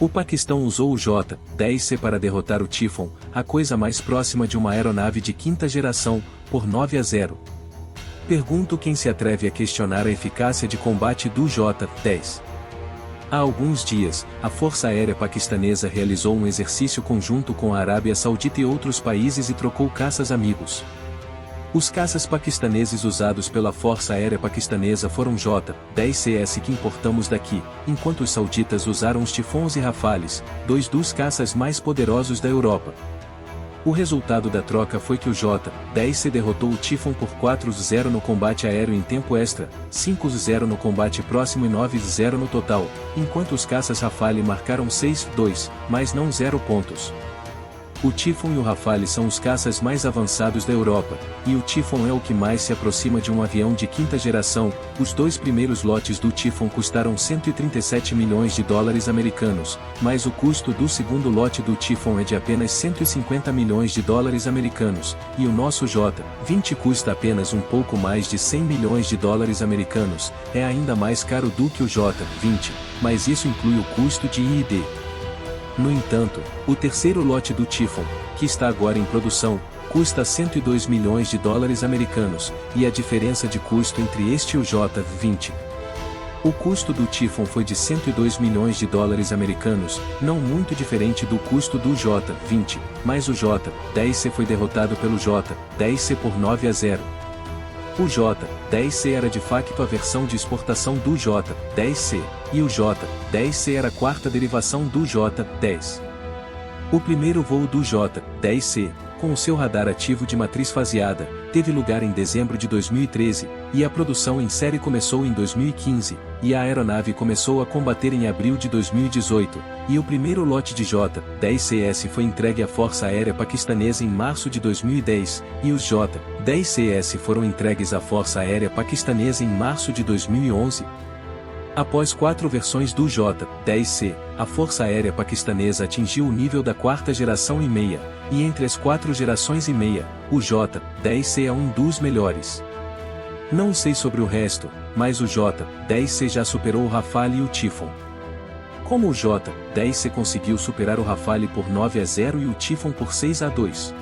O Paquistão usou o J-10C para derrotar o Typhoon, a coisa mais próxima de uma aeronave de quinta geração, por 9-0. Pergunto quem se atreve a questionar a eficácia de combate do J-10. Há alguns dias, a Força Aérea Paquistanesa realizou um exercício conjunto com a Arábia Saudita e outros países e trocou caças amigos. Os caças paquistaneses usados pela Força Aérea Paquistanesa foram J-10CS que importamos daqui, enquanto os sauditas usaram os Typhoons e Rafales, dois dos caças mais poderosos da Europa. O resultado da troca foi que o J-10C derrotou o Typhoon por 4-0 no combate aéreo em tempo extra, 5-0 no combate próximo e 9-0 no total, enquanto os caças Rafale marcaram 6-2, mas não 0 pontos. O Typhoon e o Rafale são os caças mais avançados da Europa, e o Typhoon é o que mais se aproxima de um avião de quinta geração. Os dois primeiros lotes do Typhoon custaram 137 milhões de dólares americanos, mas o custo do segundo lote do Typhoon é de apenas 150 milhões de dólares americanos, e o nosso J-20 custa apenas um pouco mais de 100 milhões de dólares americanos, é ainda mais caro do que o J-20, mas isso inclui o custo de I&D. No entanto, o terceiro lote do Typhoon, que está agora em produção, custa 102 milhões de dólares americanos, e a diferença de custo entre este e o J-20. O custo do Typhoon foi de 102 milhões de dólares americanos, não muito diferente do custo do J-20, mas o J-10C foi derrotado pelo J-10C por 9-0. O J-10C era de facto a versão de exportação do J-10C, e o J-10C era a quarta derivação do J-10. O primeiro voo do J-10C, com o seu radar ativo de matriz faseada, teve lugar em dezembro de 2013, e a produção em série começou em 2015, e a aeronave começou a combater em abril de 2018, e o primeiro lote de J-10CS foi entregue à Força Aérea Paquistanesa em março de 2010, e os J-10CS foram entregues à Força Aérea Paquistanesa em março de 2011. Após 4 versões do J-10C, a Força Aérea Paquistanesa atingiu o nível da quarta geração e meia, e entre as 4 gerações e meia, o J-10C é um dos melhores. Não sei sobre o resto, mas o J-10C já superou o Rafale e o Typhoon. Como o J-10C conseguiu superar o Rafale por 9-0 e o Typhoon por 6-2?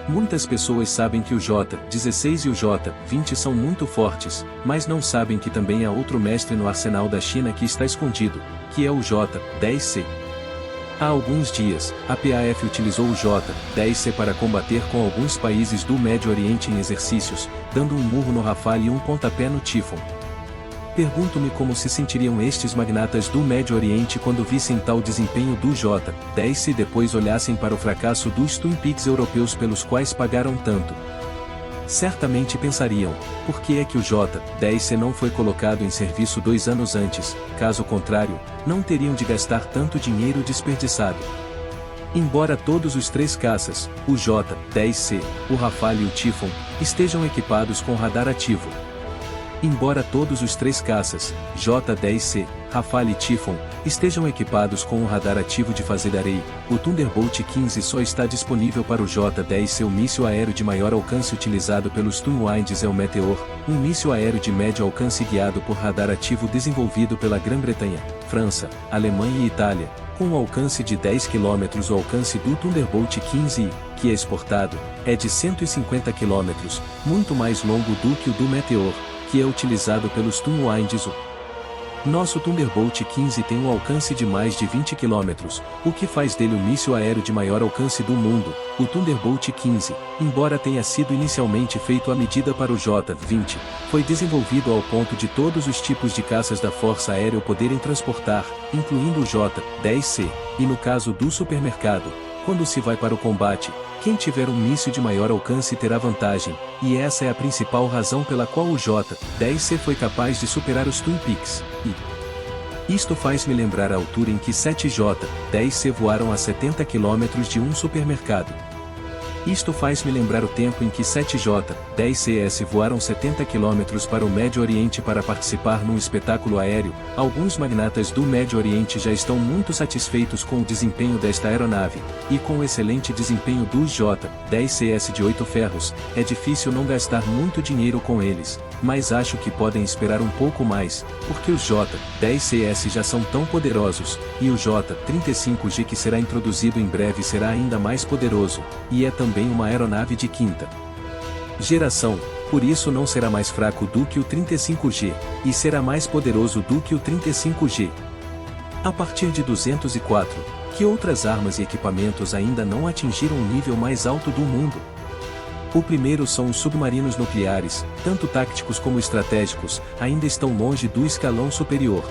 Muitas pessoas sabem que o J-16 e o J-20 são muito fortes, mas não sabem que também há outro mestre no arsenal da China que está escondido, que é o J-10C. Há alguns dias, a PAF utilizou o J-10C para combater com alguns países do Médio Oriente em exercícios, dando um murro no Rafale e um pontapé no Typhoon. Pergunto-me como se sentiriam estes magnatas do Médio Oriente quando vissem tal desempenho do J-10C e depois olhassem para o fracasso dos Twin Peaks europeus pelos quais pagaram tanto. Certamente pensariam, por que é que o J-10C não foi colocado em serviço 2 anos antes, caso contrário, não teriam de gastar tanto dinheiro desperdiçado. Embora todos os 3 caças, o J-10C, o Rafale e o Typhoon, estejam equipados com radar ativo. Embora todos os 3 caças, J-10C, Rafale e Typhoon, estejam equipados com um radar ativo de fazer array, o Thunderbolt 15 só está disponível para o J-10C. O míssil aéreo de maior alcance utilizado pelos Twin Winds é o Meteor, um míssil aéreo de médio alcance guiado por radar ativo desenvolvido pela Grã-Bretanha, França, Alemanha e Itália, com um alcance de 10 km. O alcance do Thunderbolt 15, que é exportado, é de 150 km, muito mais longo do que o do Meteor, que é utilizado pelos Twin Winds. Nosso Thunderbolt 15 tem um alcance de mais de 20 km, o que faz dele o míssil aéreo de maior alcance do mundo. O Thunderbolt 15, embora tenha sido inicialmente feito à medida para o J-20, foi desenvolvido ao ponto de todos os tipos de caças da Força Aérea o poderem transportar, incluindo o J-10C, e no caso do supermercado, quando se vai para o combate, quem tiver um míssil de maior alcance terá vantagem, e essa é a principal razão pela qual o J-10C foi capaz de superar os Twin Peaks. Isto faz-me lembrar a altura em que 7 J-10C voaram a 70 km de um supermercado. Isto faz-me lembrar o tempo em que 7J-10CS voaram 70 km para o Médio Oriente para participar num espetáculo aéreo. Alguns magnatas do Médio Oriente já estão muito satisfeitos com o desempenho desta aeronave, e com o excelente desempenho dos J-10CS de 8 ferros, é difícil não gastar muito dinheiro com eles, mas acho que podem esperar um pouco mais, porque os J-10CS já são tão poderosos, e o J-35G que será introduzido em breve será ainda mais poderoso, e é também uma aeronave de quinta geração, por isso não será mais fraco do que o 35G, e será mais poderoso do que o 35G. A partir de 204, que outras armas e equipamentos ainda não atingiram o nível mais alto do mundo? O primeiro são os submarinos nucleares, tanto táticos como estratégicos, ainda estão longe do escalão superior.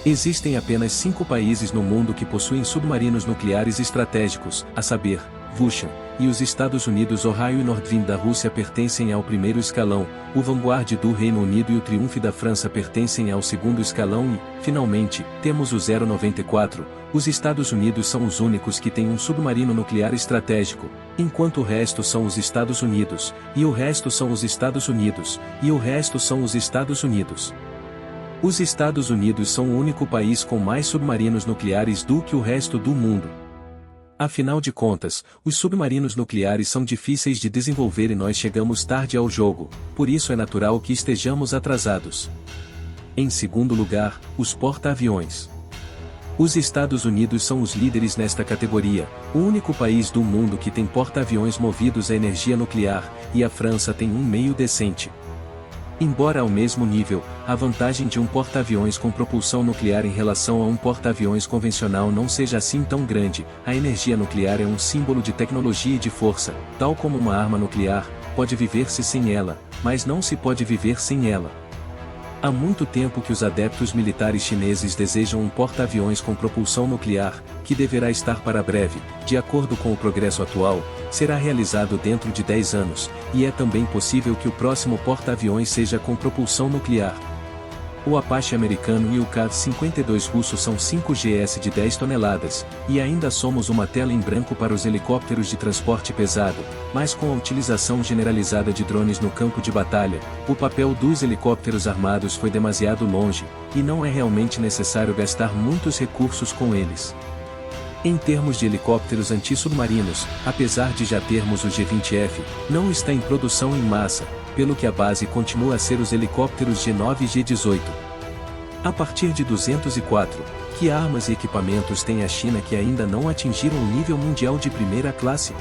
Existem apenas 5 países no mundo que possuem submarinos nucleares estratégicos, a saber, Rússia, e os Estados Unidos. Ohio e Nordwind da Rússia pertencem ao primeiro escalão, o Vanguard do Reino Unido e o Triumph da França pertencem ao segundo escalão e, finalmente, temos o 094, os Estados Unidos são os únicos que têm um submarino nuclear estratégico, enquanto o resto são os Estados Unidos, e o resto são os Estados Unidos, e o resto são os Estados Unidos. Os Estados Unidos são o único país com mais submarinos nucleares do que o resto do mundo. Afinal de contas, os submarinos nucleares são difíceis de desenvolver e nós chegamos tarde ao jogo, por isso é natural que estejamos atrasados. Em segundo lugar, os porta-aviões. Os Estados Unidos são os líderes nesta categoria, o único país do mundo que tem porta-aviões movidos a energia nuclear, e a França tem um meio decente. Embora ao mesmo nível, a vantagem de um porta-aviões com propulsão nuclear em relação a um porta-aviões convencional não seja assim tão grande, a energia nuclear é um símbolo de tecnologia e de força, tal como uma arma nuclear, pode viver-se sem ela, mas não se pode viver sem ela. Há muito tempo que os adeptos militares chineses desejam um porta-aviões com propulsão nuclear, que deverá estar para breve, de acordo com o progresso atual, será realizado dentro de 10 anos, e é também possível que o próximo porta-aviões seja com propulsão nuclear. O Apache americano e o Ka-52 russo são 5 GS de 10 toneladas, e ainda somos uma tela em branco para os helicópteros de transporte pesado, mas com a utilização generalizada de drones no campo de batalha, o papel dos helicópteros armados foi demasiado longe, e não é realmente necessário gastar muitos recursos com eles. Em termos de helicópteros antissubmarinos, apesar de já termos o G-20F, não está em produção em massa, pelo que a base continua a ser os helicópteros G9 e G18. A partir de 204, que armas e equipamentos tem a China que ainda não atingiram o nível mundial de primeira classe?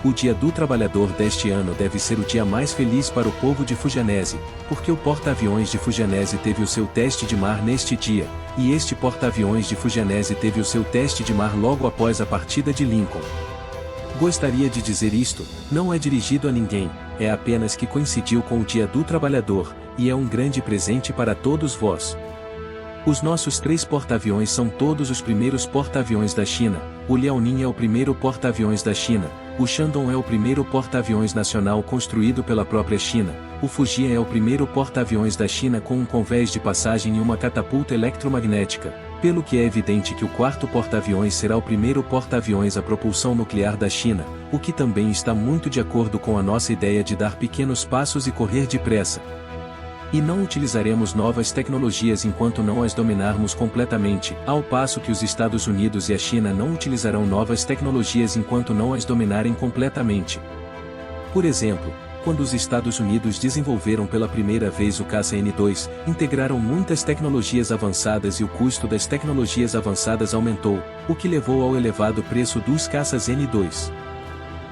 O Dia do Trabalhador deste ano deve ser o dia mais feliz para o povo de Fujanese, porque o porta-aviões de Fujanese teve o seu teste de mar neste dia, e este porta-aviões de Fujanese teve o seu teste de mar logo após a partida de Lincoln. Gostaria de dizer isto, não é dirigido a ninguém, é apenas que coincidiu com o Dia do Trabalhador, e é um grande presente para todos vós. Os nossos 3 porta-aviões são todos os primeiros porta-aviões da China, o Liaoning é o primeiro porta-aviões da China, o Shandong é o primeiro porta-aviões nacional construído pela própria China, o Fujian é o primeiro porta-aviões da China com um convés de passagem e uma catapulta eletromagnética, pelo que é evidente que o 4º porta-aviões será o primeiro porta-aviões a propulsão nuclear da China, o que também está muito de acordo com a nossa ideia de dar pequenos passos e correr depressa. E não utilizaremos novas tecnologias enquanto não as dominarmos completamente, ao passo que os Estados Unidos e a China não utilizarão novas tecnologias enquanto não as dominarem completamente. Por exemplo, quando os Estados Unidos desenvolveram pela primeira vez o caça N2, integraram muitas tecnologias avançadas e o custo das tecnologias avançadas aumentou, o que levou ao elevado preço dos caças N2.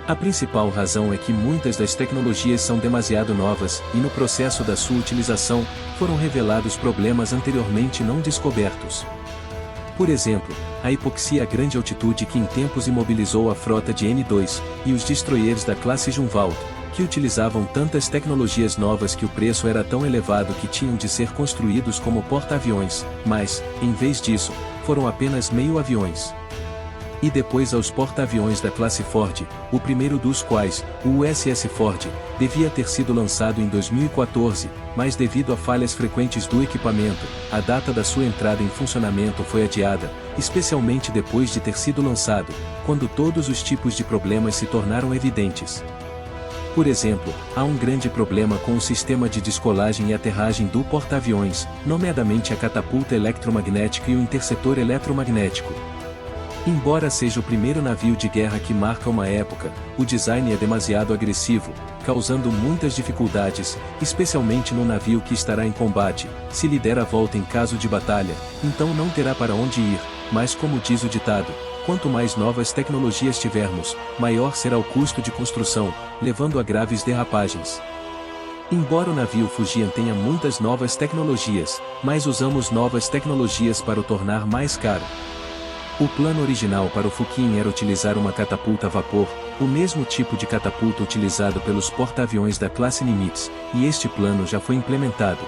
A principal razão é que muitas das tecnologias são demasiado novas, e no processo da sua utilização, foram revelados problemas anteriormente não descobertos. Por exemplo, a hipoxia a grande altitude que em tempos imobilizou a frota de N2, e os destroyers da classe Grunwald, que utilizavam tantas tecnologias novas que o preço era tão elevado que tinham de ser construídos como porta-aviões, mas, em vez disso, foram apenas meio-aviões. E depois aos porta-aviões da classe Ford, o primeiro dos quais, o USS Ford, devia ter sido lançado em 2014, mas devido a falhas frequentes do equipamento, a data da sua entrada em funcionamento foi adiada, especialmente depois de ter sido lançado, quando todos os tipos de problemas se tornaram evidentes. Por exemplo, há um grande problema com o sistema de descolagem e aterragem do porta-aviões, nomeadamente a catapulta eletromagnética e o interceptor eletromagnético. Embora seja o primeiro navio de guerra que marca uma época, o design é demasiado agressivo, causando muitas dificuldades, especialmente no navio que estará em combate. Se lhe der a volta em caso de batalha, então não terá para onde ir, mas como diz o ditado, quanto mais novas tecnologias tivermos, maior será o custo de construção, levando a graves derrapagens. Embora o navio Fujian tenha muitas novas tecnologias, mas usamos novas tecnologias para o tornar mais caro. O plano original para o Fukin era utilizar uma catapulta a vapor, o mesmo tipo de catapulta utilizado pelos porta-aviões da classe Nimitz, e este plano já foi implementado.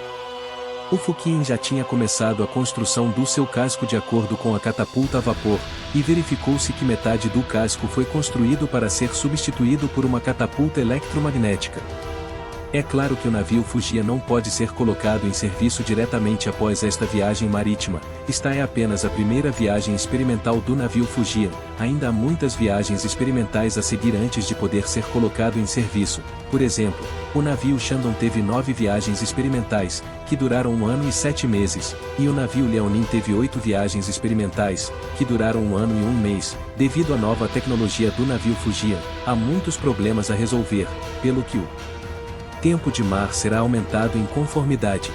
O Fukin já tinha começado a construção do seu casco de acordo com a catapulta a vapor, e verificou-se que metade do casco foi construído para ser substituído por uma catapulta eletromagnética. É claro que o navio Fujian não pode ser colocado em serviço diretamente após esta viagem marítima, esta é apenas a primeira viagem experimental do navio Fujian, ainda há muitas viagens experimentais a seguir antes de poder ser colocado em serviço. Por exemplo, o navio Shandong teve 9 viagens experimentais, que duraram 1 ano e 7 meses, e o navio Liaoning teve 8 viagens experimentais, que duraram 1 ano e 1 mês. Devido à nova tecnologia do navio Fujian, há muitos problemas a resolver, pelo que o tempo de mar será aumentado em conformidade.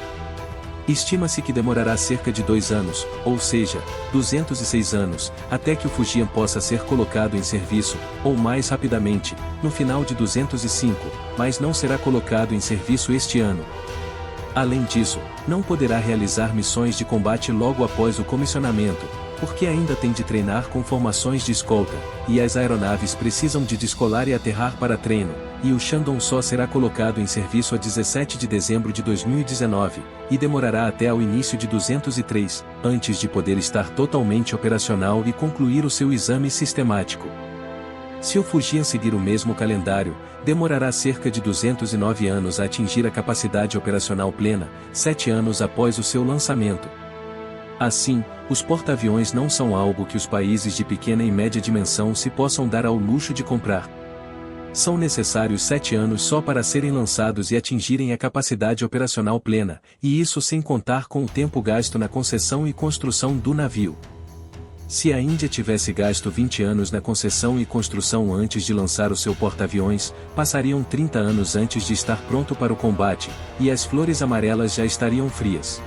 Estima-se que demorará cerca de 2 anos, ou seja, 206 anos, até que o Fujian possa ser colocado em serviço, ou mais rapidamente, no final de 205, mas não será colocado em serviço este ano. Além disso, não poderá realizar missões de combate logo após o comissionamento, porque ainda tem de treinar com formações de escolta, e as aeronaves precisam de descolar e aterrar para treino, e o Shandong só será colocado em serviço a 17 de dezembro de 2019, e demorará até ao início de 203, antes de poder estar totalmente operacional e concluir o seu exame sistemático. Se o Fujian seguir o mesmo calendário, demorará cerca de 209 anos a atingir a capacidade operacional plena, 7 anos após o seu lançamento. Assim, os porta-aviões não são algo que os países de pequena e média dimensão se possam dar ao luxo de comprar. São necessários 7 anos só para serem lançados e atingirem a capacidade operacional plena, e isso sem contar com o tempo gasto na concessão e construção do navio. Se a Índia tivesse gasto 20 anos na concessão e construção antes de lançar o seu porta-aviões, passariam 30 anos antes de estar pronto para o combate, e as flores amarelas já estariam frias.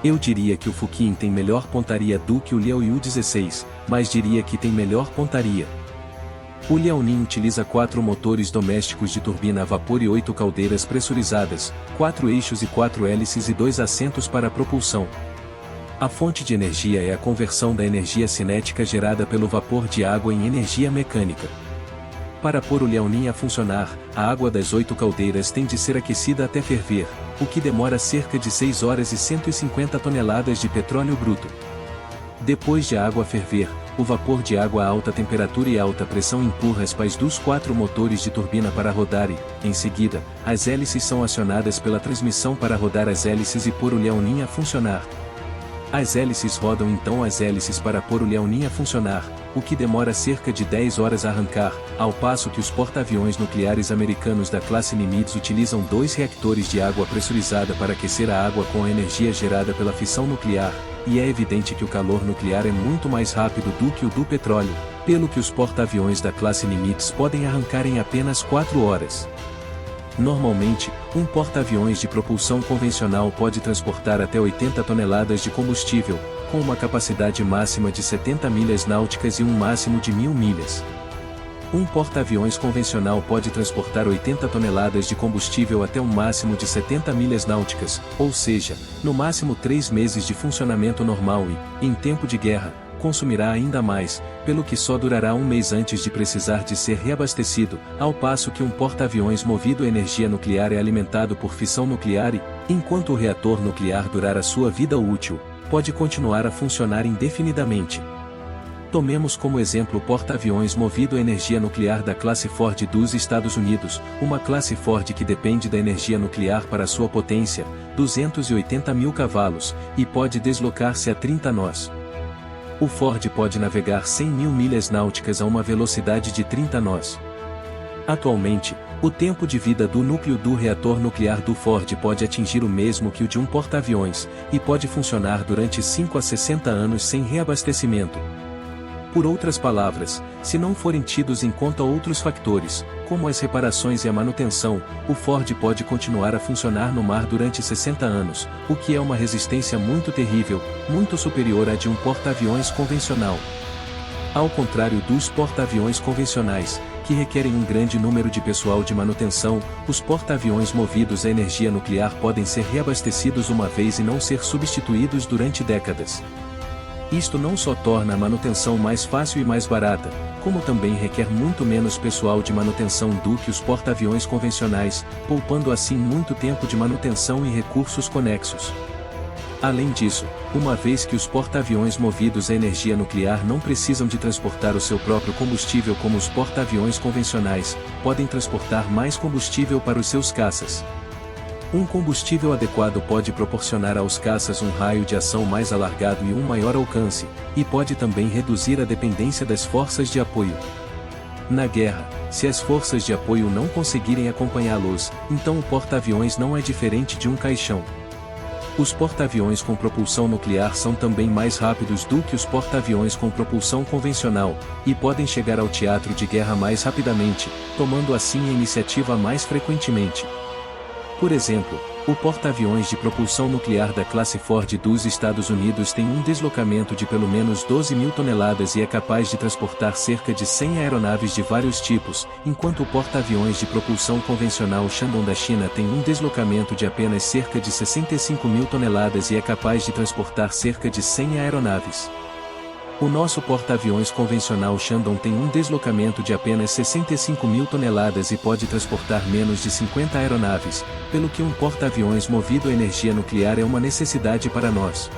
Eu diria que o Fukin tem melhor pontaria do que o Liaoyu 16, mas diria que tem melhor pontaria. O Liaoning utiliza 4 motores domésticos de turbina a vapor e 8 caldeiras pressurizadas, 4 eixos e 4 hélices e 2 assentos para a propulsão. A fonte de energia é a conversão da energia cinética gerada pelo vapor de água em energia mecânica. Para pôr o Liaoning a funcionar, a água das 8 caldeiras tem de ser aquecida até ferver, o que demora cerca de 6 horas e 150 toneladas de petróleo bruto. Depois de a água ferver, o vapor de água a alta temperatura e alta pressão empurra as pás dos 4 motores de turbina para rodar e, em seguida, as hélices são acionadas pela transmissão para rodar as hélices e pôr o Liaoning a funcionar. As hélices rodam então as hélices para pôr o Liaoning a funcionar, o que demora cerca de 10 horas a arrancar, ao passo que os porta-aviões nucleares americanos da classe Nimitz utilizam 2 reatores de água pressurizada para aquecer a água com a energia gerada pela fissão nuclear, e é evidente que o calor nuclear é muito mais rápido do que o do petróleo, pelo que os porta-aviões da classe Nimitz podem arrancar em apenas 4 horas. Normalmente, um porta-aviões de propulsão convencional pode transportar até 80 toneladas de combustível, com uma capacidade máxima de 70 milhas náuticas e um máximo de 1000 milhas. Um porta-aviões convencional pode transportar 80 toneladas de combustível até um máximo de 70 milhas náuticas, ou seja, no máximo 3 meses de funcionamento normal e, em tempo de guerra, consumirá ainda mais, pelo que só durará um mês antes de precisar de ser reabastecido, ao passo que um porta-aviões movido a energia nuclear é alimentado por fissão nuclear e, enquanto o reator nuclear durar a sua vida útil, pode continuar a funcionar indefinidamente. Tomemos como exemplo o porta-aviões movido a energia nuclear da classe Ford dos Estados Unidos, uma classe Ford que depende da energia nuclear para sua potência, 280 mil cavalos, e pode deslocar-se a 30 nós. O Ford pode navegar 100 mil milhas náuticas a uma velocidade de 30 nós. Atualmente, o tempo de vida do núcleo do reator nuclear do Ford pode atingir o mesmo que o de um porta-aviões, e pode funcionar durante 5 a 60 anos sem reabastecimento. Por outras palavras, se não forem tidos em conta outros fatores, como as reparações e a manutenção, o Ford pode continuar a funcionar no mar durante 60 anos, o que é uma resistência muito terrível, muito superior à de um porta-aviões convencional. Ao contrário dos porta-aviões convencionais, que requerem um grande número de pessoal de manutenção, os porta-aviões movidos a energia nuclear podem ser reabastecidos uma vez e não ser substituídos durante décadas. Isto não só torna a manutenção mais fácil e mais barata, como também requer muito menos pessoal de manutenção do que os porta-aviões convencionais, poupando assim muito tempo de manutenção e recursos conexos. Além disso, uma vez que os porta-aviões movidos a energia nuclear não precisam de transportar o seu próprio combustível como os porta-aviões convencionais, podem transportar mais combustível para os seus caças. Um combustível adequado pode proporcionar aos caças um raio de ação mais alargado e um maior alcance, e pode também reduzir a dependência das forças de apoio. Na guerra, se as forças de apoio não conseguirem acompanhá-los, então o porta-aviões não é diferente de um caixão. Os porta-aviões com propulsão nuclear são também mais rápidos do que os porta-aviões com propulsão convencional, e podem chegar ao teatro de guerra mais rapidamente, tomando assim a iniciativa mais frequentemente. Por exemplo, o porta-aviões de propulsão nuclear da classe Ford dos Estados Unidos tem um deslocamento de pelo menos 12 mil toneladas e é capaz de transportar cerca de 100 aeronaves de vários tipos, enquanto o porta-aviões de propulsão convencional Shandong da China tem um deslocamento de apenas cerca de 65 mil toneladas e é capaz de transportar cerca de 100 aeronaves. O nosso porta-aviões convencional Shandong tem um deslocamento de apenas 65 mil toneladas e pode transportar menos de 50 aeronaves, pelo que um porta-aviões movido a energia nuclear é uma necessidade para nós.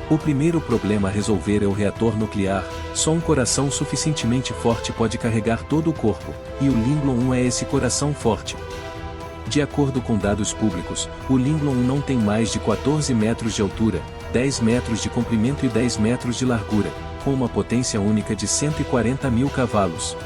O primeiro problema a resolver é o reator nuclear. Só um coração suficientemente forte pode carregar todo o corpo, e o Linglong 1 é esse coração forte. De acordo com dados públicos, o Linglong 1 não tem mais de 14 metros de altura, 10 metros de comprimento e 10 metros de largura, com uma potência única de 140 mil cavalos.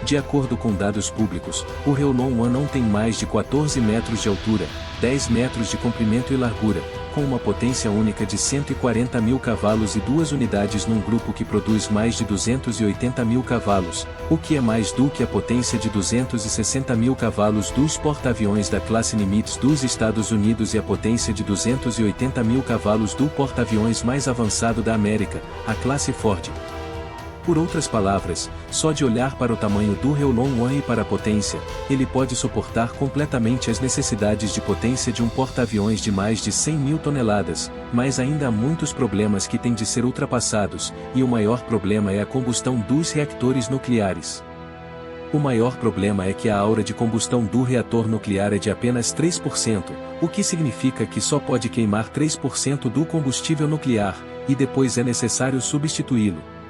De acordo com dados públicos, o Heolong 1 não tem mais de 14 metros de altura, 10 metros de comprimento e largura, com uma potência única de 140 mil cavalos e 2 unidades num grupo que produz mais de 280 mil cavalos, o que é mais do que a potência de 260 mil cavalos dos porta-aviões da classe Nimitz dos Estados Unidos e a potência de 280 mil cavalos do porta-aviões mais avançado da América, a classe Ford. Por outras palavras, só de olhar para o tamanho do Heolong 1 e para a potência, ele pode suportar completamente as necessidades de potência de um porta-aviões de mais de 100 mil toneladas, mas ainda há muitos problemas que têm de ser ultrapassados, e o maior problema é a combustão dos reatores nucleares. O maior problema é que a aura de combustão do reator nuclear é de apenas 3%, o que significa que só pode queimar 3% do combustível nuclear, e depois é necessário substituí-lo.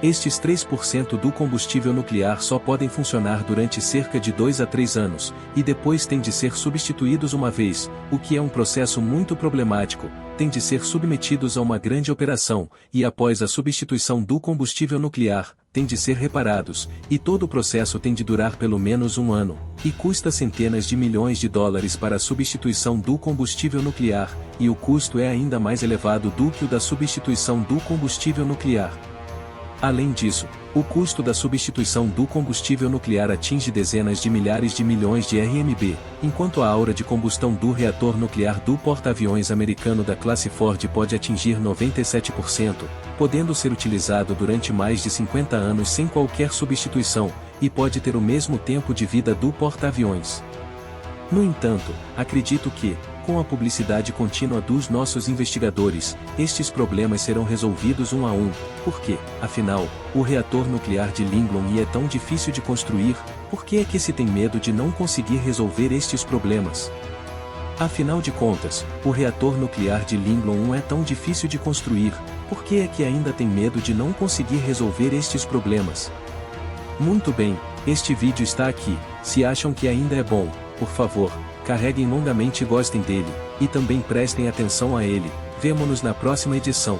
Estes 3% do combustível nuclear só podem funcionar durante cerca de 2 a 3 anos, e depois têm de ser substituídos uma vez, o que é um processo muito problemático, têm de ser submetidos a uma grande operação, e após a substituição do combustível nuclear, têm de ser reparados, e todo o processo tem de durar pelo menos um ano, e custa centenas de milhões de dólares para a substituição do combustível nuclear, e o custo é ainda mais elevado do que o da substituição do combustível nuclear. Além disso, o custo da substituição do combustível nuclear atinge dezenas de milhares de milhões de RMB, enquanto a aura de combustão do reator nuclear do porta-aviões americano da classe Ford pode atingir 97%, podendo ser utilizado durante mais de 50 anos sem qualquer substituição, e pode ter o mesmo tempo de vida do porta-aviões. No entanto, acredito que, com a publicidade contínua dos nossos investigadores, estes problemas serão resolvidos um a um, porque, afinal, o reator nuclear de Linglong é tão difícil de construir, por que é que se tem medo de não conseguir resolver estes problemas? Afinal de contas, o reator nuclear de Linglong é tão difícil de construir, Por que é que ainda tem medo de não conseguir resolver estes problemas? Muito bem, este vídeo está aqui. Se acham que ainda é bom, por favor, carreguem longamente e gostem dele, e também prestem atenção a ele. Vemo-nos na próxima edição.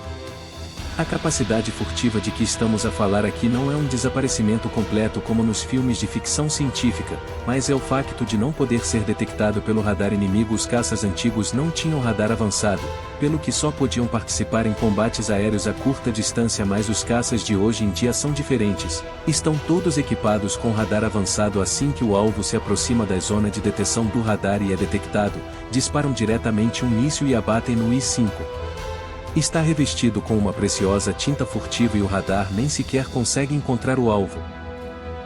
A capacidade furtiva de que estamos a falar aqui não é um desaparecimento completo como nos filmes de ficção científica, mas é o facto de não poder ser detectado pelo radar inimigo. Os caças antigos não tinham radar avançado, pelo que só podiam participar em combates aéreos a curta distância, mas os caças de hoje em dia são diferentes. Estão todos equipados com radar avançado. Assim que o alvo se aproxima da zona de detecção do radar e é detectado, disparam diretamente um míssil e abatem no I-5. Está revestido com uma preciosa tinta furtiva e o radar nem sequer consegue encontrar o alvo.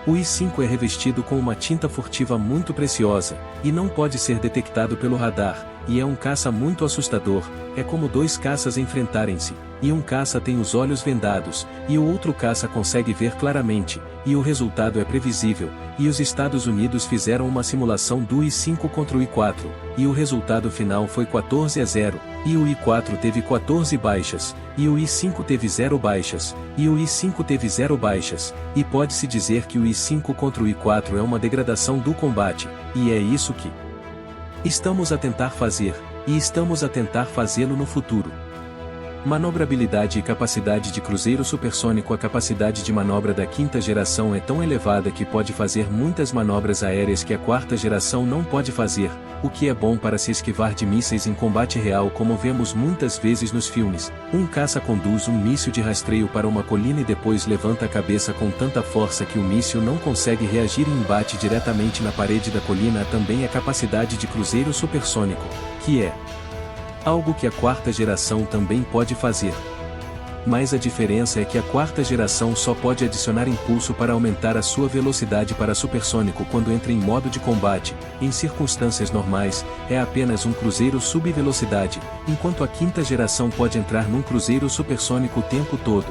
O I-5 é revestido com uma tinta furtiva muito preciosa, e não pode ser detectado pelo radar, e é um caça muito assustador. É como dois caças enfrentarem-se, e um caça tem os olhos vendados, e o outro caça consegue ver claramente, e o resultado é previsível. E os Estados Unidos fizeram uma simulação do I-5 contra o I-4, e o resultado final foi 14-0, e o I-4 teve 14 baixas, e o I-5 teve 0 baixas, e o I-5 teve 0 baixas, e pode-se dizer que o I-5 contra o I-4 é uma degradação do combate, e é isso que estamos a tentar fazer, e estamos a tentar fazê-lo no futuro. Manobrabilidade e capacidade de cruzeiro supersônico. A capacidade de manobra da quinta geração é tão elevada que pode fazer muitas manobras aéreas que a quarta geração não pode fazer, o que é bom para se esquivar de mísseis em combate real, como vemos muitas vezes nos filmes. Um caça conduz um míssil de rastreio para uma colina e depois levanta a cabeça com tanta força que o míssil não consegue reagir e bate diretamente na parede da colina. Há também a capacidade de cruzeiro supersônico, que é algo que a quarta geração também pode fazer. Mas a diferença é que a quarta geração só pode adicionar impulso para aumentar a sua velocidade para supersônico quando entra em modo de combate. Em circunstâncias normais, é apenas um cruzeiro subvelocidade, enquanto a quinta geração pode entrar num cruzeiro supersônico o tempo todo.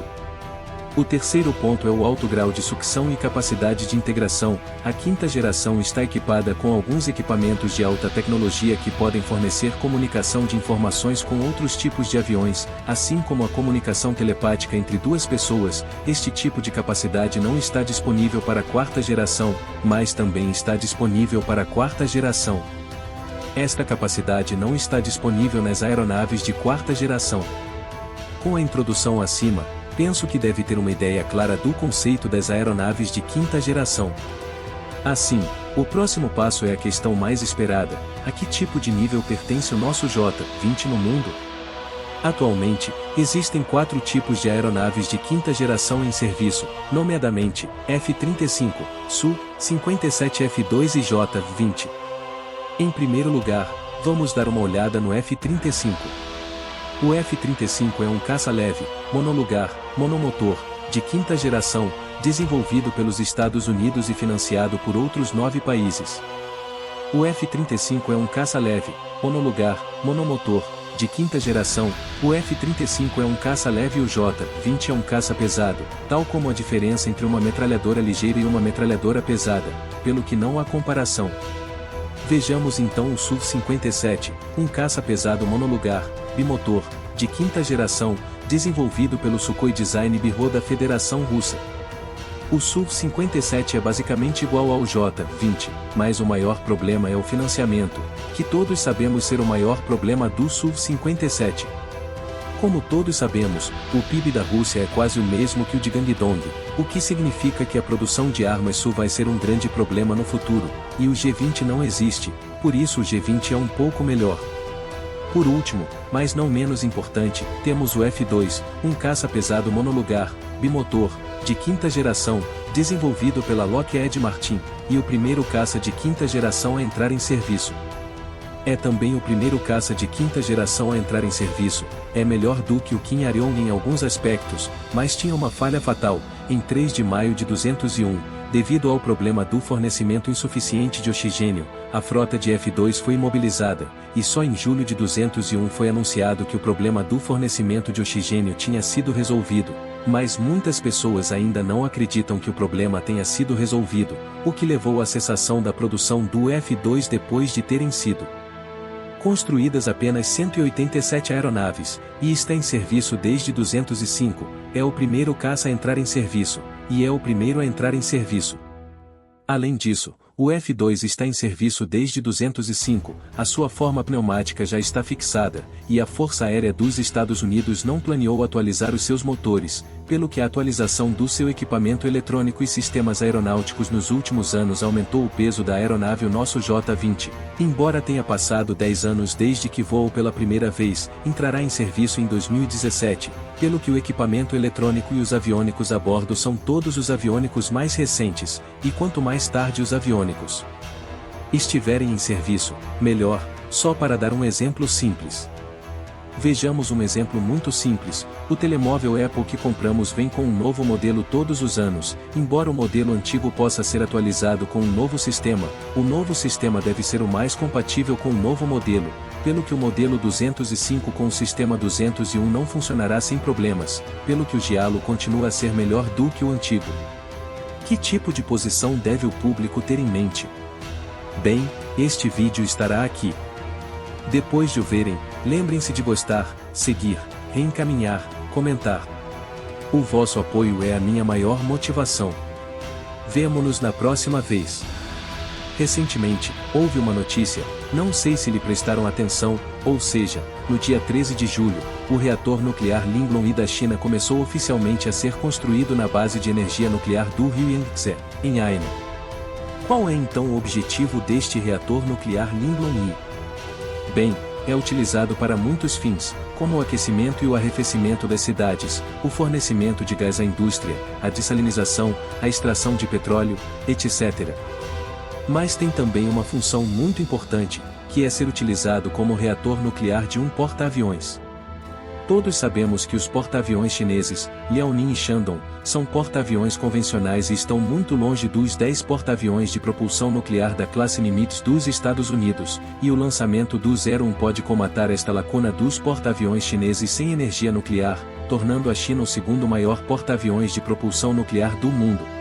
O terceiro ponto é o alto grau de sucção e capacidade de integração. A quinta geração está equipada com alguns equipamentos de alta tecnologia que podem fornecer comunicação de informações com outros tipos de aviões, assim como a comunicação telepática entre duas pessoas. Este tipo de capacidade não está disponível para a quarta geração, mas também está disponível para a quarta geração. Esta capacidade não está disponível nas aeronaves de quarta geração. Com a introdução acima, penso que deve ter uma ideia clara do conceito das aeronaves de quinta geração. Assim, o próximo passo é a questão mais esperada: a que tipo de nível pertence o nosso J-20 no mundo? Atualmente, existem 4 tipos de aeronaves de quinta geração em serviço, nomeadamente, F-35, Su-57, F-2 e J-20. Em primeiro lugar, vamos dar uma olhada no F-35. O F-35 é um caça leve, monolugar, monomotor, de quinta geração, desenvolvido pelos Estados Unidos e financiado por outros 9 países. O F-35 é um caça leve, monolugar, monomotor, de quinta geração. O F-35 é um caça leve e o J-20 é um caça pesado, tal como a diferença entre uma metralhadora ligeira e uma metralhadora pesada, pelo que não há comparação. Vejamos então o Su-57, um caça pesado monolugar, bimotor, de quinta geração, desenvolvido pelo Sukhoi Design Bureau da Federação Russa. O Su-57 é basicamente igual ao J-20, mas o maior problema é o financiamento, que todos sabemos ser o maior problema do Su-57. Como todos sabemos, o PIB da Rússia é quase o mesmo que o de Guangdong, o que significa que a produção de armas Su vai ser um grande problema no futuro, e o G-20 não existe, por isso o G-20 é um pouco melhor. Por último, mas não menos importante, temos o F-2, um caça pesado monolugar, bimotor, de quinta geração, desenvolvido pela Lockheed Martin, e o primeiro caça de quinta geração a entrar em serviço. É também o primeiro caça de quinta geração a entrar em serviço. É melhor do que o Kim Arion em alguns aspectos, mas tinha uma falha fatal. Em 3 de maio de 201, devido ao problema do fornecimento insuficiente de oxigênio, a frota de F-2 foi imobilizada, e só em julho de 201 foi anunciado que o problema do fornecimento de oxigênio tinha sido resolvido. Mas muitas pessoas ainda não acreditam que o problema tenha sido resolvido, o que levou à cessação da produção do F-2 depois de terem sido Construídas apenas 187 aeronaves, e está em serviço desde 205, é o primeiro caça a entrar em serviço, e é o primeiro a entrar em serviço. Além disso, o F-2 está em serviço desde 205, a sua forma pneumática já está fixada, e a Força Aérea dos Estados Unidos não planeou atualizar os seus motores, pelo que a atualização do seu equipamento eletrônico e sistemas aeronáuticos nos últimos anos aumentou o peso da aeronave. O nosso J-20, embora tenha passado 10 anos desde que voou pela primeira vez, entrará em serviço em 2017, pelo que o equipamento eletrônico e os aviônicos a bordo são todos os aviônicos mais recentes, e quanto mais tarde os aviônicos estiverem em serviço, melhor. Só para dar um exemplo simples. Vejamos um exemplo muito simples: o telemóvel Apple que compramos vem com um novo modelo todos os anos, embora o modelo antigo possa ser atualizado com um novo sistema, o novo sistema deve ser o mais compatível com o novo modelo, pelo que o modelo 205 com o sistema 201 não funcionará sem problemas, pelo que o Giallo continua a ser melhor do que o antigo. Que tipo de posição deve o público ter em mente? Bem, este vídeo estará aqui. Depois de o verem, lembrem-se de gostar, seguir, reencaminhar, comentar. O vosso apoio é a minha maior motivação. Vemo-nos na próxima vez. Recentemente, houve uma notícia, não sei se lhe prestaram atenção, ou seja, no dia 13 de julho, o reator nuclear Linglong I da China começou oficialmente a ser construído na base de energia nuclear do Rio Yangtze, em Hainan. Qual é então o objetivo deste reator nuclear Linglong I? Bem, é utilizado para muitos fins, como o aquecimento e o arrefecimento das cidades, o fornecimento de gás à indústria, a dessalinização, a extração de petróleo, etc. Mas tem também uma função muito importante, que é ser utilizado como reator nuclear de um porta-aviões. Todos sabemos que os porta-aviões chineses, Liaoning e Shandong, são porta-aviões convencionais e estão muito longe dos 10 porta-aviões de propulsão nuclear da classe Nimitz dos Estados Unidos, e o lançamento do 01 pode comatar esta lacuna dos porta-aviões chineses sem energia nuclear, tornando a China o segundo maior porta-aviões de propulsão nuclear do mundo.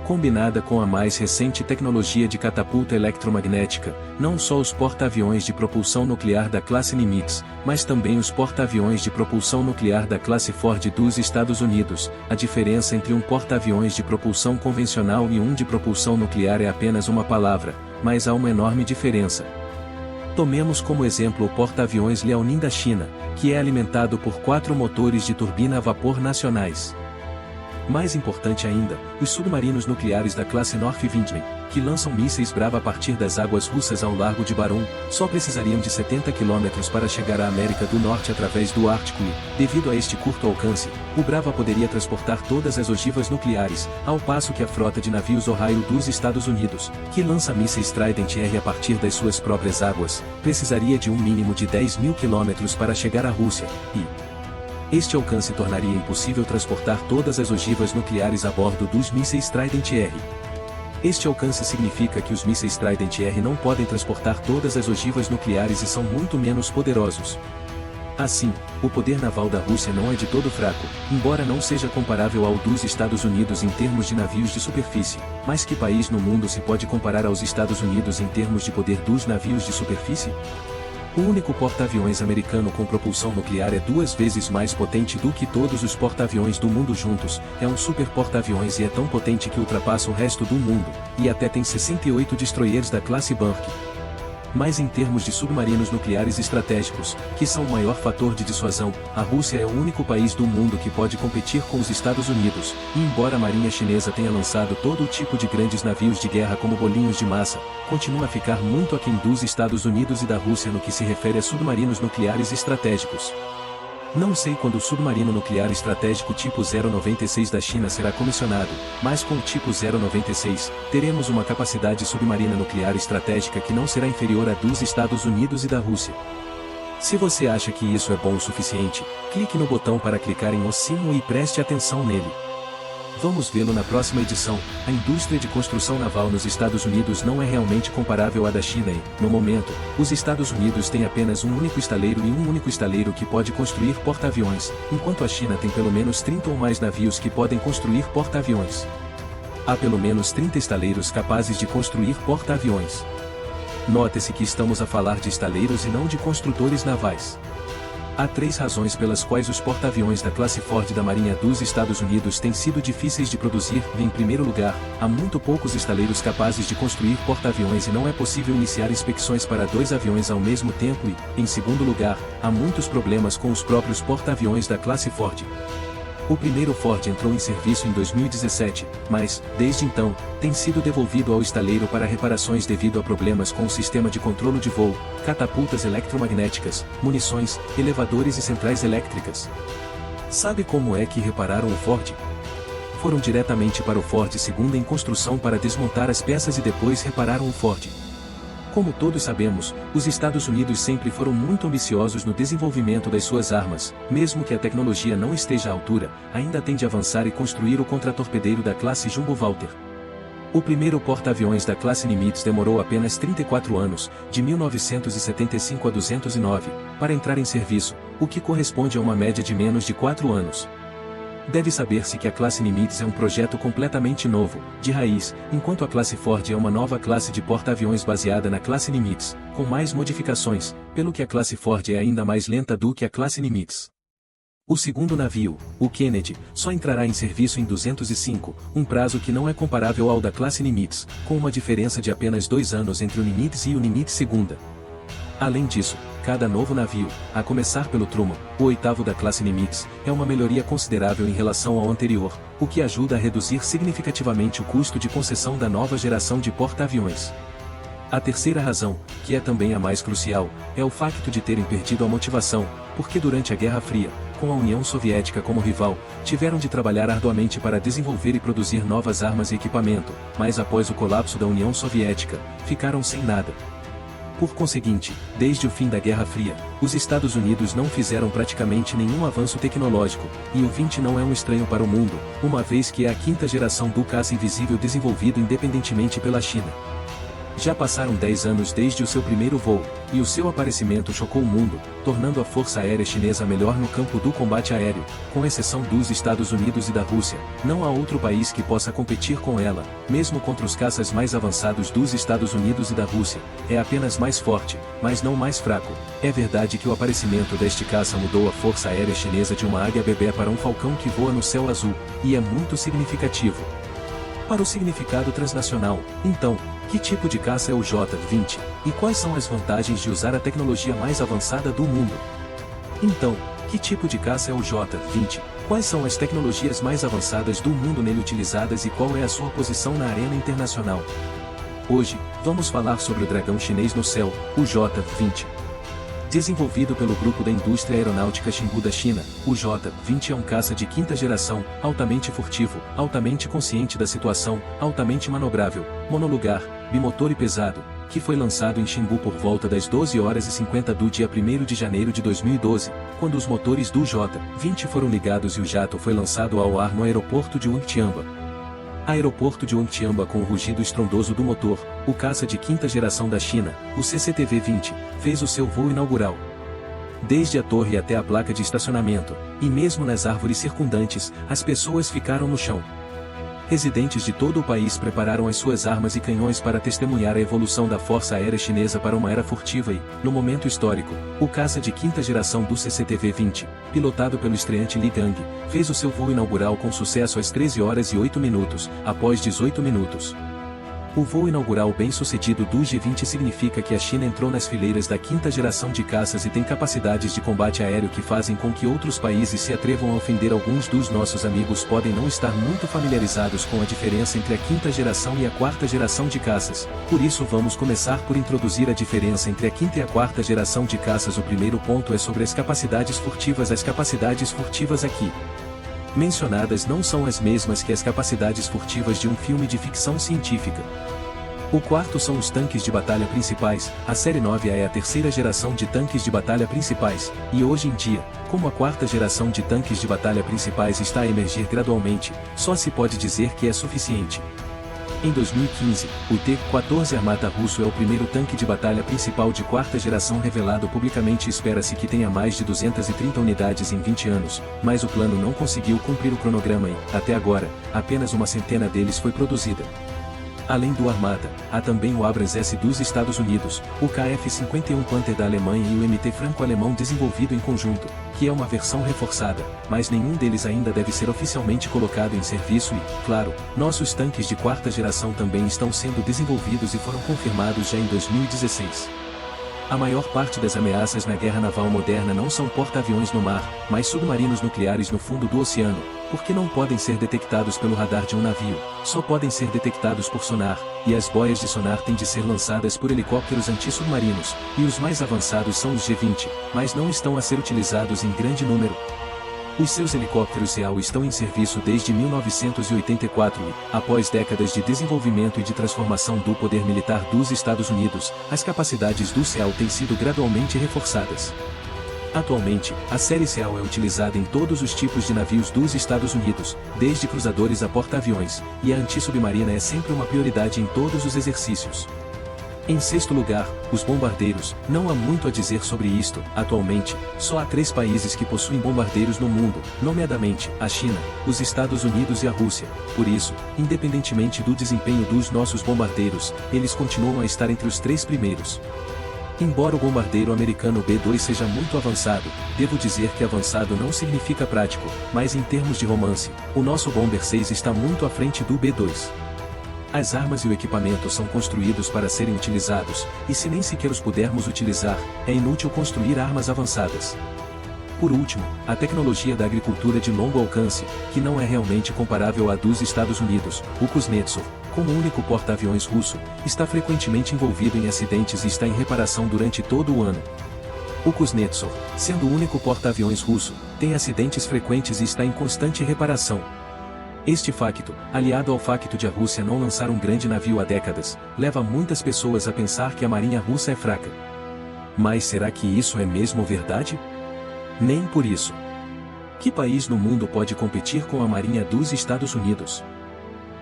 Combinada com a mais recente tecnologia de catapulta eletromagnética, não só os porta-aviões de propulsão nuclear da classe Nimitz, mas também os porta-aviões de propulsão nuclear da classe Ford dos Estados Unidos, a diferença entre um porta-aviões de propulsão convencional e um de propulsão nuclear é apenas uma palavra, mas há uma enorme diferença. Tomemos como exemplo o porta-aviões Liaoning da China, que é alimentado por 4 motores de turbina a vapor nacionais. Mais importante ainda, os submarinos nucleares da classe North-Vietnam, que lançam mísseis Brava a partir das águas russas ao largo de Barents, só precisariam de 70 km para chegar à América do Norte através do Ártico e, devido a este curto alcance, o Brava poderia transportar todas as ogivas nucleares, ao passo que a frota de navios Ohio dos Estados Unidos, que lança mísseis Trident R a partir das suas próprias águas, precisaria de um mínimo de 10.000 km para chegar à Rússia, e este alcance tornaria impossível transportar todas as ogivas nucleares a bordo dos mísseis Trident R. Este alcance significa que os mísseis Trident R não podem transportar todas as ogivas nucleares e são muito menos poderosos. Assim, o poder naval da Rússia não é de todo fraco, embora não seja comparável ao dos Estados Unidos em termos de navios de superfície, mas que país no mundo se pode comparar aos Estados Unidos em termos de poder dos navios de superfície? O único porta-aviões americano com propulsão nuclear é 2 vezes mais potente do que todos os porta-aviões do mundo juntos, é um super porta-aviões e é tão potente que ultrapassa o resto do mundo, e até tem 68 destroyers da classe Burke. Mas em termos de submarinos nucleares estratégicos, que são o maior fator de dissuasão, a Rússia é o único país do mundo que pode competir com os Estados Unidos, e embora a marinha chinesa tenha lançado todo o tipo de grandes navios de guerra como bolinhos de massa, continua a ficar muito aquém dos Estados Unidos e da Rússia no que se refere a submarinos nucleares estratégicos. Não sei quando o submarino nuclear estratégico tipo 096 da China será comissionado, mas com o tipo 096, teremos uma capacidade submarina nuclear estratégica que não será inferior à dos Estados Unidos e da Rússia. Se você acha que isso é bom o suficiente, clique no botão para clicar em ossinho e preste atenção nele. Vamos vê-lo na próxima edição. A indústria de construção naval nos Estados Unidos não é realmente comparável à da China e, no momento, os Estados Unidos têm apenas um único estaleiro e um único estaleiro que pode construir porta-aviões, enquanto a China tem pelo menos 30 ou mais navios que podem construir porta-aviões. Há pelo menos 30 estaleiros capazes de construir porta-aviões. Note-se que estamos a falar de estaleiros e não de construtores navais. Há 3 razões pelas quais os porta-aviões da classe Ford da Marinha dos Estados Unidos têm sido difíceis de produzir. Em primeiro lugar, há muito poucos estaleiros capazes de construir porta-aviões e não é possível iniciar inspeções para 2 aviões ao mesmo tempo e, em segundo lugar, há muitos problemas com os próprios porta-aviões da classe Ford. O primeiro Ford entrou em serviço em 2017, mas, desde então, tem sido devolvido ao estaleiro para reparações devido a problemas com o sistema de controle de voo, catapultas eletromagnéticas, munições, elevadores e centrais elétricas. Sabe como é que repararam o Ford? Foram diretamente para o Ford Segunda em construção para desmontar as peças e depois repararam o Ford. Como todos sabemos, os Estados Unidos sempre foram muito ambiciosos no desenvolvimento das suas armas, mesmo que a tecnologia não esteja à altura, ainda tem de avançar e construir o contratorpedeiro da classe Jumbo Walter. O primeiro porta-aviões da classe Nimitz demorou apenas 34 anos, de 1975 a 209, para entrar em serviço, o que corresponde a uma média de menos de 4 anos. Deve saber-se que a classe Nimitz é um projeto completamente novo, de raiz, enquanto a classe Ford é uma nova classe de porta-aviões baseada na classe Nimitz, com mais modificações, pelo que a classe Ford é ainda mais lenta do que a classe Nimitz. O segundo navio, o Kennedy, só entrará em serviço em 205, um prazo que não é comparável ao da classe Nimitz, com uma diferença de apenas 2 anos entre o Nimitz e o Nimitz Segunda. Além disso, cada novo navio, a começar pelo Truman, o 8º da classe Nimitz, é uma melhoria considerável em relação ao anterior, o que ajuda a reduzir significativamente o custo de concessão da nova geração de porta-aviões. A terceira razão, que é também a mais crucial, é o facto de terem perdido a motivação, porque durante a Guerra Fria, com a União Soviética como rival, tiveram de trabalhar arduamente para desenvolver e produzir novas armas e equipamento, mas após o colapso da União Soviética, ficaram sem nada. Por conseguinte, desde o fim da Guerra Fria, os Estados Unidos não fizeram praticamente nenhum avanço tecnológico, e o 20 não é um estranho para o mundo, uma vez que é a 5ª geração do caça invisível desenvolvido independentemente pela China. Já passaram 10 anos desde o seu primeiro voo, e o seu aparecimento chocou o mundo, tornando a Força Aérea Chinesa a melhor no campo do combate aéreo, com exceção dos Estados Unidos e da Rússia. Não há outro país que possa competir com ela, mesmo contra os caças mais avançados dos Estados Unidos e da Rússia. É apenas mais forte, mas não mais fraco. É verdade que o aparecimento deste caça mudou a Força Aérea Chinesa de uma águia bebê para um falcão que voa no céu azul, e é muito significativo. Para o significado transnacional, então, que tipo de caça é o J-20, e quais são as vantagens de usar a tecnologia mais avançada do mundo? Então, que tipo de caça é o J-20, quais são as tecnologias mais avançadas do mundo nele utilizadas e qual é a sua posição na arena internacional? Hoje, vamos falar sobre o dragão chinês no céu, o J-20. Desenvolvido pelo grupo da indústria aeronáutica Xingu da China, o J-20 é um caça de 5ª geração, altamente furtivo, altamente consciente da situação, altamente manobrável, monolugar, bimotor e pesado, que foi lançado em Xingu por volta das 12h50 do dia 1º de janeiro de 2012, quando os motores do J-20 foram ligados e o jato foi lançado ao ar no aeroporto de Wangtianba. Aeroporto de Wangtianba com o rugido estrondoso do motor, o caça de 5ª geração da China, o CCTV-20, fez o seu voo inaugural. Desde a torre até a placa de estacionamento, e mesmo nas árvores circundantes, as pessoas ficaram no chão. Residentes de todo o país prepararam as suas armas e canhões para testemunhar a evolução da Força Aérea Chinesa para uma era furtiva e, no momento histórico, o caça de 5ª geração do CCTV-20, pilotado pelo estreante Li Gang, fez o seu voo inaugural com sucesso às 13h08, após 18 minutos. O voo inaugural bem-sucedido do G-20 significa que a China entrou nas fileiras da 5ª geração de caças e tem capacidades de combate aéreo que fazem com que outros países se atrevam a ofender. Alguns dos nossos amigos podem não estar muito familiarizados com a diferença entre a 5ª geração e a 4ª geração de caças, por isso vamos começar por introduzir a diferença entre a 5ª e a 4ª geração de caças. O primeiro ponto é sobre as capacidades furtivas. As capacidades furtivas aqui mencionadas não são as mesmas que as capacidades furtivas de um filme de ficção científica. O quarto são os tanques de batalha principais. A série 9 é a 3ª geração de tanques de batalha principais, e hoje em dia, como a 4ª geração de tanques de batalha principais está a emergir gradualmente, só se pode dizer que é suficiente. Em 2015, o T-14 Armata russo é o primeiro tanque de batalha principal de 4ª geração revelado publicamente. Espera-se que tenha mais de 230 unidades em 20 anos, mas o plano não conseguiu cumprir o cronograma e, até agora, apenas uma centena deles foi produzida. Além do Armata, há também o Abrams S dos Estados Unidos, o KF-51 Panther da Alemanha e o MT franco-alemão desenvolvido em conjunto, que é uma versão reforçada, mas nenhum deles ainda deve ser oficialmente colocado em serviço e, claro, nossos tanques de quarta geração também estão sendo desenvolvidos e foram confirmados já em 2016. A maior parte das ameaças na guerra naval moderna não são porta-aviões no mar, mas submarinos nucleares no fundo do oceano, porque não podem ser detectados pelo radar de um navio, só podem ser detectados por sonar, e as boias de sonar têm de ser lançadas por helicópteros antissubmarinos, e os mais avançados são os G-20, mas não estão a ser utilizados em grande número. Os seus helicópteros Real estão em serviço desde 1984 e, após décadas de desenvolvimento e de transformação do poder militar dos Estados Unidos, as capacidades do Real têm sido gradualmente reforçadas. Atualmente, a série Real é utilizada em todos os tipos de navios dos Estados Unidos, desde cruzadores a porta-aviões, e a antissubmarina é sempre uma prioridade em todos os exercícios. Em sexto lugar, os bombardeiros. Não há muito a dizer sobre isto. Atualmente, só há 3 países que possuem bombardeiros no mundo, nomeadamente, a China, os Estados Unidos e a Rússia. Por isso, independentemente do desempenho dos nossos bombardeiros, eles continuam a estar entre os 3 primeiros. Embora o bombardeiro americano B-2 seja muito avançado, devo dizer que avançado não significa prático, mas em termos de romance, o nosso Bomber 6 está muito à frente do B-2. As armas e o equipamento são construídos para serem utilizados, e se nem sequer os pudermos utilizar, é inútil construir armas avançadas. Por último, a tecnologia da agricultura de longo alcance, que não é realmente comparável à dos Estados Unidos, o Kuznetsov, como único porta-aviões russo, está frequentemente envolvido em acidentes e está em reparação durante todo o ano. O Kuznetsov, sendo o único porta-aviões russo, tem acidentes frequentes e está em constante reparação. Este facto, aliado ao facto de a Rússia não lançar um grande navio há décadas, leva muitas pessoas a pensar que a marinha russa é fraca. Mas será que isso é mesmo verdade? Nem por isso. Que país no mundo pode competir com a marinha dos Estados Unidos?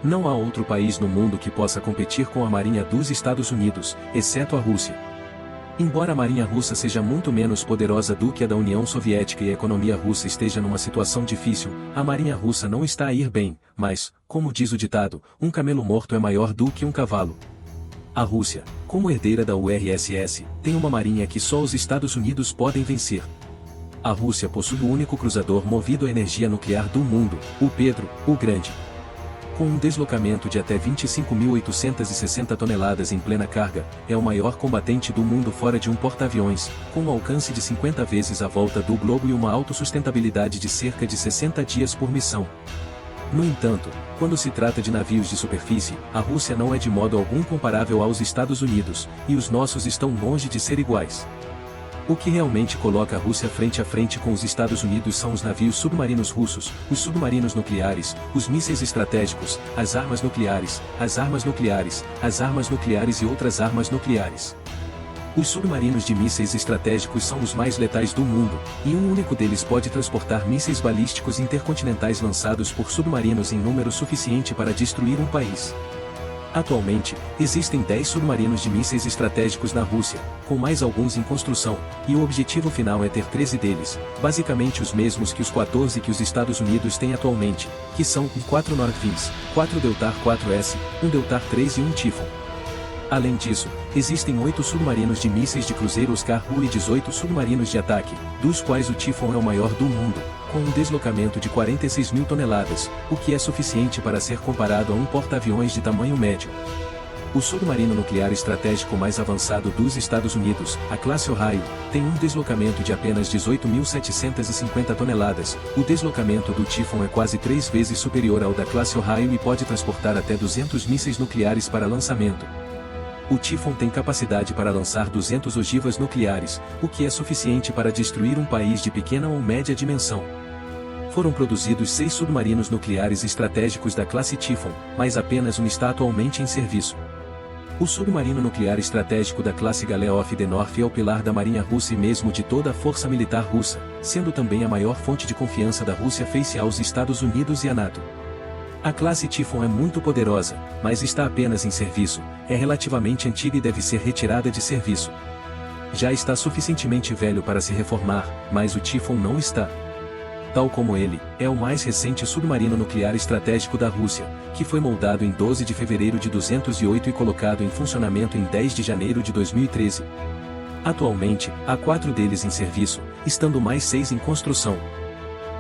Não há outro país no mundo que possa competir com a marinha dos Estados Unidos, exceto a Rússia. Embora a marinha russa seja muito menos poderosa do que a da União Soviética e a economia russa esteja numa situação difícil, a marinha russa não está a ir bem, mas, como diz o ditado, um camelo morto é maior do que um cavalo. A Rússia, como herdeira da URSS, tem uma marinha que só os Estados Unidos podem vencer. A Rússia possui o único cruzador movido a energia nuclear do mundo, o Pedro, o Grande. Com um deslocamento de até 25.860 toneladas em plena carga, é o maior combatente do mundo fora de um porta-aviões, com um alcance de 50 vezes a volta do globo e uma autossustentabilidade de cerca de 60 dias por missão. No entanto, quando se trata de navios de superfície, a Rússia não é de modo algum comparável aos Estados Unidos, e os nossos estão longe de ser iguais. O que realmente coloca a Rússia frente a frente com os Estados Unidos são os navios submarinos russos, os submarinos nucleares, os mísseis estratégicos, as armas nucleares, as armas nucleares, as armas nucleares e outras armas nucleares. Os submarinos de mísseis estratégicos são os mais letais do mundo, e um único deles pode transportar mísseis balísticos intercontinentais lançados por submarinos em número suficiente para destruir um país. Atualmente, existem 10 submarinos de mísseis estratégicos na Rússia, com mais alguns em construção, e o objetivo final é ter 13 deles, basicamente os mesmos que os 14 que os Estados Unidos têm atualmente, que são 4 Northwinds, 4 Deltar 4S, 1 Deltar 3 e 1 Typhoon. Além disso, existem 8 submarinos de mísseis de cruzeiro Oscar-U e 18 submarinos de ataque, dos quais o Typhoon é o maior do mundo, com um deslocamento de 46.000 toneladas, o que é suficiente para ser comparado a um porta-aviões de tamanho médio. O submarino nuclear estratégico mais avançado dos Estados Unidos, a classe Ohio, tem um deslocamento de apenas 18.750 toneladas. O deslocamento do Typhoon é quase 3 vezes superior ao da classe Ohio e pode transportar até 200 mísseis nucleares para lançamento. O Typhoon tem capacidade para lançar 200 ogivas nucleares, o que é suficiente para destruir um país de pequena ou média dimensão. Foram produzidos 6 submarinos nucleares estratégicos da classe Typhoon, mas apenas um está atualmente em serviço. O submarino nuclear estratégico da classe Galeoff de North é o pilar da marinha russa e mesmo de toda a força militar russa, sendo também a maior fonte de confiança da Rússia face aos Estados Unidos e à NATO. A classe Typhoon é muito poderosa, mas está apenas em serviço, é relativamente antiga e deve ser retirada de serviço. Já está suficientemente velho para se reformar, mas o Typhoon não está. Tal como ele, é o mais recente submarino nuclear estratégico da Rússia, que foi moldado em 12 de fevereiro de 208 e colocado em funcionamento em 10 de janeiro de 2013. Atualmente, há 4 deles em serviço, estando mais 6 em construção.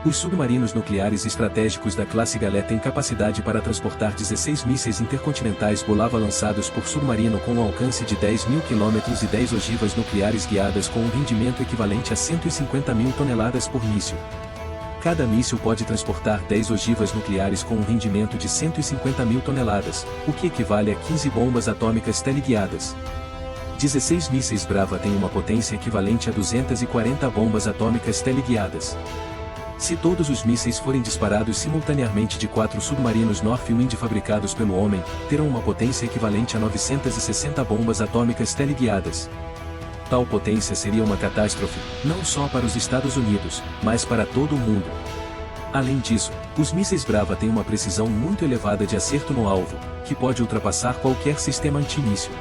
Os submarinos nucleares estratégicos da classe Galé têm capacidade para transportar 16 mísseis intercontinentais Bulava lançados por submarino com um alcance de 10.000 km e 10 ogivas nucleares guiadas com um rendimento equivalente a 150.000 toneladas por míssil. Cada míssil pode transportar 10 ogivas nucleares com um rendimento de 150.000 toneladas, o que equivale a 15 bombas atômicas teleguiadas. 16 mísseis Brava têm uma potência equivalente a 240 bombas atômicas teleguiadas. Se todos os mísseis forem disparados simultaneamente de 4 submarinos Northwind fabricados pelo homem, terão uma potência equivalente a 960 bombas atômicas teleguiadas. Tal potência seria uma catástrofe, não só para os Estados Unidos, mas para todo o mundo. Além disso, os mísseis Brava têm uma precisão muito elevada de acerto no alvo, que pode ultrapassar qualquer sistema antimíssil.